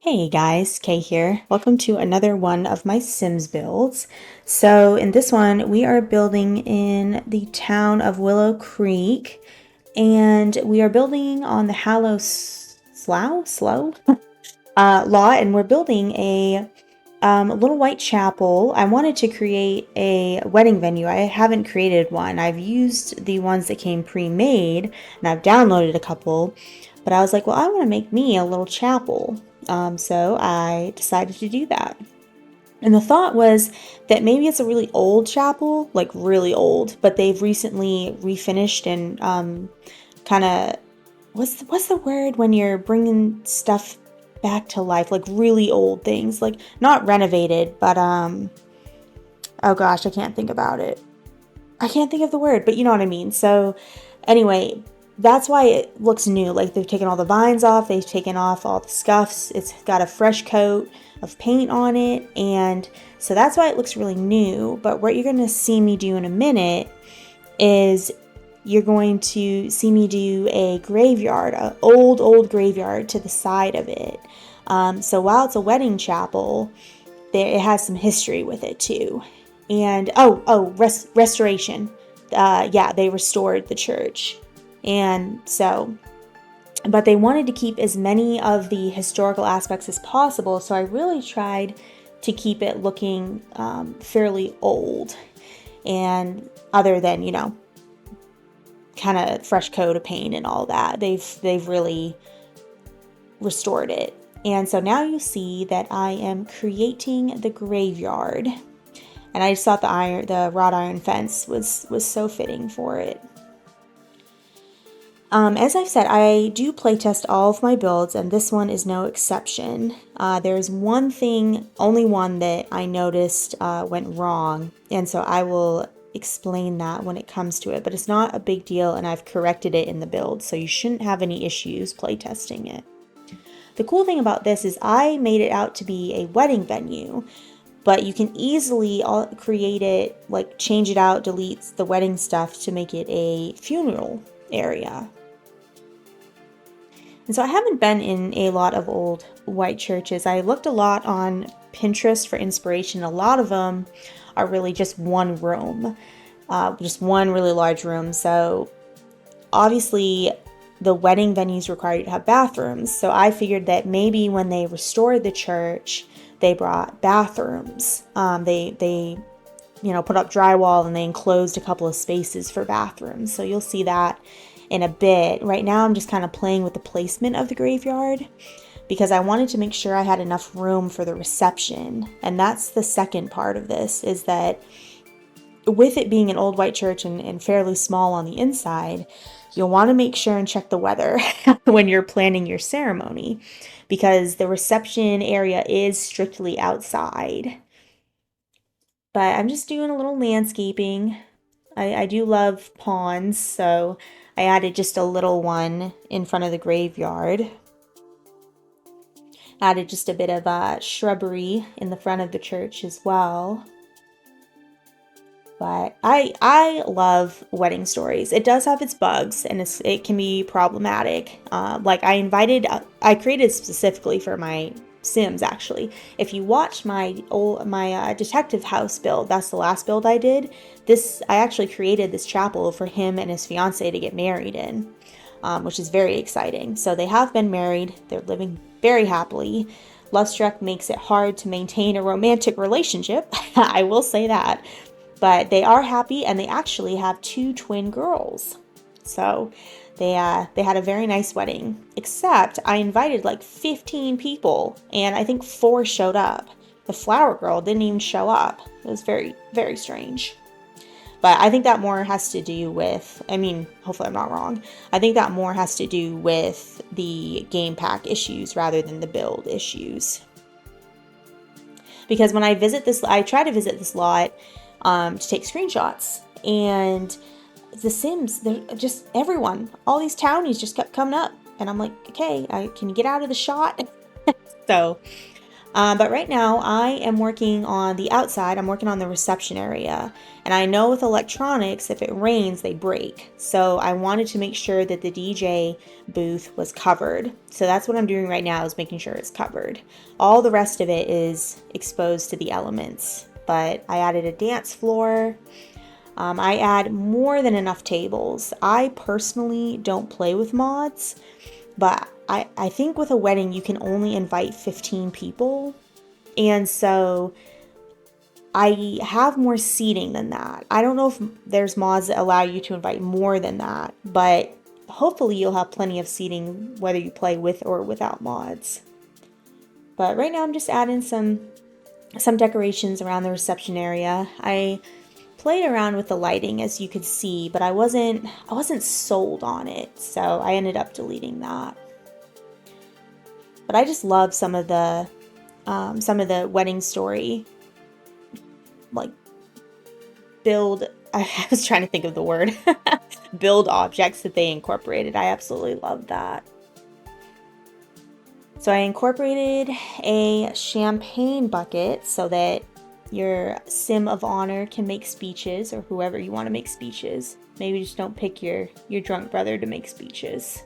Hey guys, Kay here. Welcome to another one of my Sims builds. So in this one, we are building in the town of Willow Creek, and we are building on the Slough lot, and we're building a little white chapel. I wanted to create a wedding venue. I haven't created one. I've used the ones that came pre-made, and I've downloaded a couple, but I was like, well, I want to make me a little chapel. So I decided to do that. And the thought was that maybe it's a really old chapel, like really old, but they've recently refinished and kind of what's the word when you're bringing stuff back to life, like really old things, like not renovated, but oh gosh, I can't think about it. I can't think of the word, but you know what I mean. So anyway, that's why it looks new. Like they've taken all the vines off, they've taken off all the scuffs. It's got a fresh coat of paint on it, and so that's why it looks really new. But what you're going to see me do in a minute is you're going to see me do a graveyard, an old graveyard to the side of it. So while it's a wedding chapel, it has some history with it too. And restoration. Yeah, they restored the church. And so, but they wanted to keep as many of the historical aspects as possible. So I really tried to keep it looking fairly old. And other than, kind of fresh coat of paint and all that, they've really restored it. And so now you see that I am creating the graveyard. And I just thought the wrought iron fence was so fitting for it. As I've said, I do playtest all of my builds, and this one is no exception. There's one thing, only one that I noticed went wrong, and so I will explain that when it comes to it, but it's not a big deal, and I've corrected it in the build, so you shouldn't have any issues playtesting it. The cool thing about this is I made it out to be a wedding venue, but you can easily create it, like change it out, delete the wedding stuff to make it a funeral area. And so I haven't been in a lot of old white churches. I looked a lot on Pinterest for inspiration. A lot of them are really just one room, just one really large room. So obviously the wedding venues require you to have bathrooms. So I figured that maybe when they restored the church, they brought bathrooms. They put up drywall and they enclosed a couple of spaces for bathrooms. So you'll see that in a bit. Right now I'm just kind of playing with the placement of the graveyard because I wanted to make sure I had enough room for the reception. And that's the second part of this, is that with it being an old white church and fairly small on the inside, you'll want to make sure and check the weather when you're planning your ceremony, because the reception area is strictly outside. But I'm just doing a little landscaping. I do love ponds, so I added just a little one in front of the graveyard. Added just a bit of shrubbery in the front of the church as well. But I love wedding stories. It does have its bugs, and it can be problematic. Like I created specifically for my Sims, actually. If you watch my detective house build, that's the last build I did. I actually created this chapel for him and his fiance to get married in, which is very exciting. So they have been married. They're living very happily. Lovestruck makes it hard to maintain a romantic relationship. I will say that. But they are happy, and they actually have 2 twin girls. So they had a very nice wedding, except I invited like 15 people, and I think 4 showed up. The flower girl didn't even show up. It was very, very strange. But I think that more has to do with, hopefully I'm not wrong, I think that more has to do with the game pack issues rather than the build issues. Because when I try to visit this lot to take screenshots, and the Sims, they're just everyone, all these townies just kept coming up, and I'm like, okay, can you get out of the shot? So But right now I am working on the outside. I'm working on the reception area. And I know with electronics, if it rains, they break. So I wanted to make sure that the DJ booth was covered. So that's what I'm doing right now, is making sure it's covered. All the rest of it is exposed to the elements. But I added a dance floor. I add more than enough tables. I personally don't play with mods, but I think with a wedding, you can only invite 15 people. And so I have more seating than that. I don't know if there's mods that allow you to invite more than that, but hopefully you'll have plenty of seating whether you play with or without mods. But right now I'm just adding some decorations around the reception area. I played around with the lighting, as you could see, but I wasn't sold on it, so I ended up deleting that. But I just love some of the wedding story, like build. I was trying to think of the word build objects that they incorporated. I absolutely love that. So I incorporated a champagne bucket so that your sim of honor can make speeches, or whoever you want to make speeches. Maybe just don't pick your drunk brother to make speeches.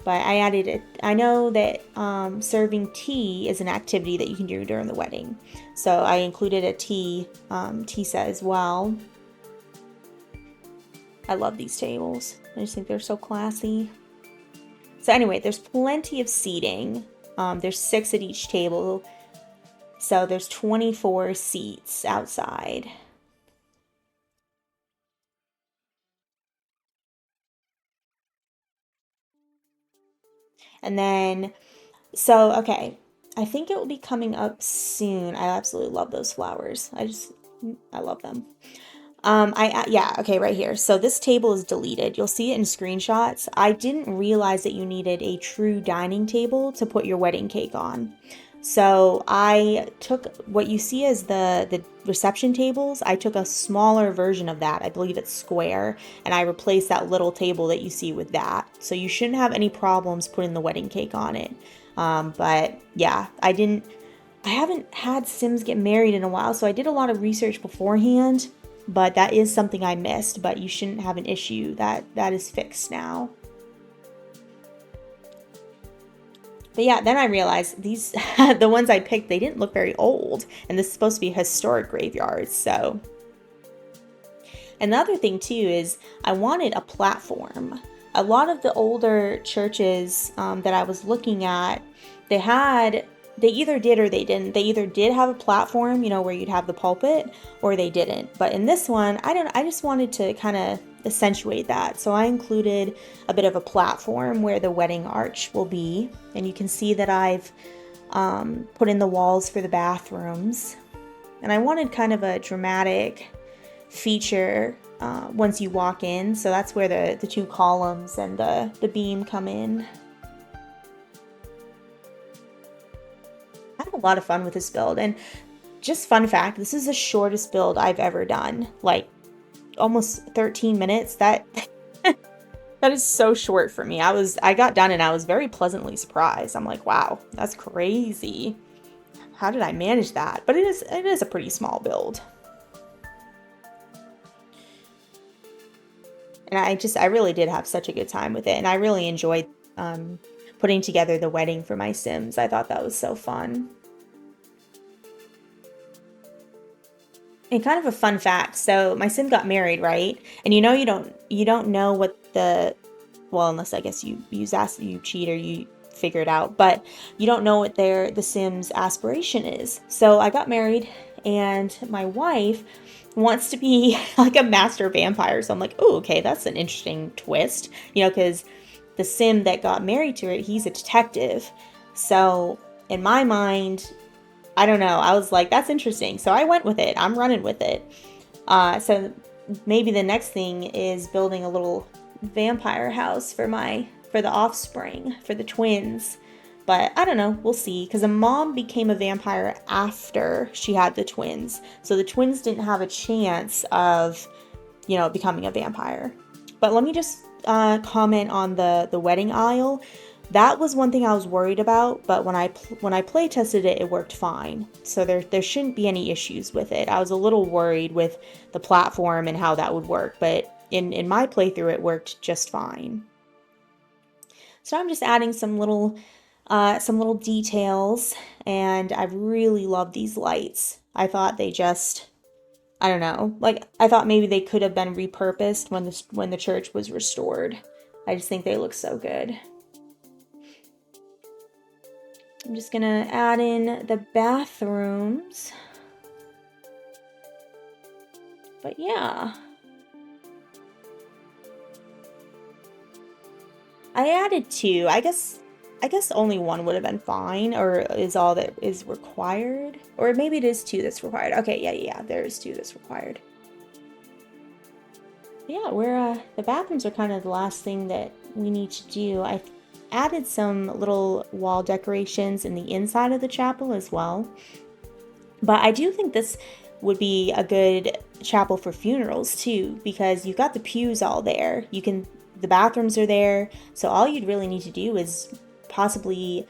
But I added it. I know that serving tea is an activity that you can do during the wedding. So I included a tea set as well. I love these tables. I just think they're so classy. So anyway, there's plenty of seating. There's 6 at each table. So there's 24 seats outside. And then, so, okay, I think it will be coming up soon. I absolutely love those flowers. I love them. Yeah, okay, right here. So this table is deleted. You'll see it in screenshots. I didn't realize that you needed a true dining table to put your wedding cake on. So I took what you see as the reception tables. I took a smaller version of that. I believe it's square, and I replaced that little table that you see with that. So you shouldn't have any problems putting the wedding cake on it. But yeah, I haven't had Sims get married in a while, so I did a lot of research beforehand, but that is something I missed, but you shouldn't have an issue. That is fixed now. But yeah, then I realized these, the ones I picked, they didn't look very old. And this is supposed to be historic graveyards, so. Another thing too is I wanted a platform. A lot of the older churches that I was looking at, they either did or they didn't. They either did have a platform, where you'd have the pulpit, or they didn't. But in this one, I just wanted to kind of accentuate that. So I included a bit of a platform where the wedding arch will be. And you can see that I've put in the walls for the bathrooms. And I wanted kind of a dramatic feature once you walk in. So that's where the 2 columns and the beam come in. I had a lot of fun with this build, and just fun fact, this is the shortest build I've ever done, like almost 13 minutes. That is so short for me. I got done and I was very pleasantly surprised. I'm like, wow, that's crazy. How did I manage that? But it is a pretty small build. And I really did have such a good time with it, and I really enjoyed putting together the wedding for my Sims. I thought that was so fun. And kind of a fun fact. So my Sim got married, right? And you don't know what well, unless I guess you cheat or you figure it out, but you don't know what the Sim's aspiration is. So I got married, and my wife wants to be like a master vampire. So I'm like, oh, okay, that's an interesting twist, because the Sim that got married to it, he's a detective. So in my mind, I don't know, I was like, that's interesting. So I went with it. I'm running with it. So maybe the next thing is building a little vampire house for the offspring, for the twins. But I don't know, we'll see, because the mom became a vampire after she had the twins. So the twins didn't have a chance of, becoming a vampire. But let me just comment on the wedding aisle. That was one thing I was worried about, but when I play tested it, it worked fine. So there shouldn't be any issues with it. I was a little worried with the platform and how that would work, but in my playthrough, it worked just fine. So I'm just adding some little details, and I really love these lights. I thought they just, I don't know, like I thought maybe they could have been repurposed when the church was restored. I just think they look so good. I'm just gonna add in the bathrooms. But yeah. I added two. I guess only one would have been fine, or is all that is required? Or maybe it is two that's required. Okay, yeah, there is two that's required. Yeah, the bathrooms are kind of the last thing that we need to do. I added some little wall decorations in the inside of the chapel as well. But I do think this would be a good chapel for funerals too, because you've got the pews all there. The bathrooms are there, so all you'd really need to do is possibly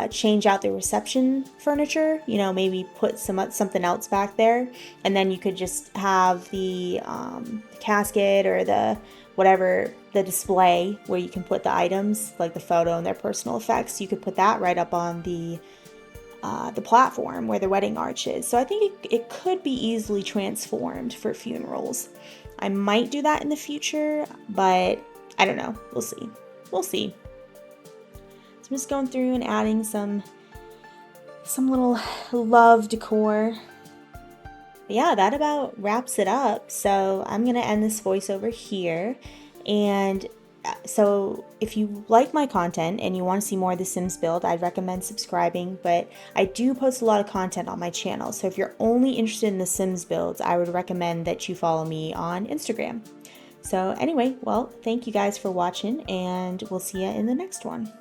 change out the reception furniture. You know, maybe put something else back there, and then you could just have the casket or the whatever, the display where you can put the items like the photo and their personal effects. You could put that right up on the platform where the wedding arch is. So I think it could be easily transformed for funerals. I might do that in the future, but I don't know. We'll see. We'll see. So I'm just going through and adding some little love decor. But yeah, that about wraps it up. So I'm going to end this voiceover here. And so if you like my content and you want to see more of the Sims build, I'd recommend subscribing, but I do post a lot of content on my channel. So if you're only interested in the Sims builds, I would recommend that you follow me on Instagram. So anyway, well, thank you guys for watching, and we'll see you in the next one.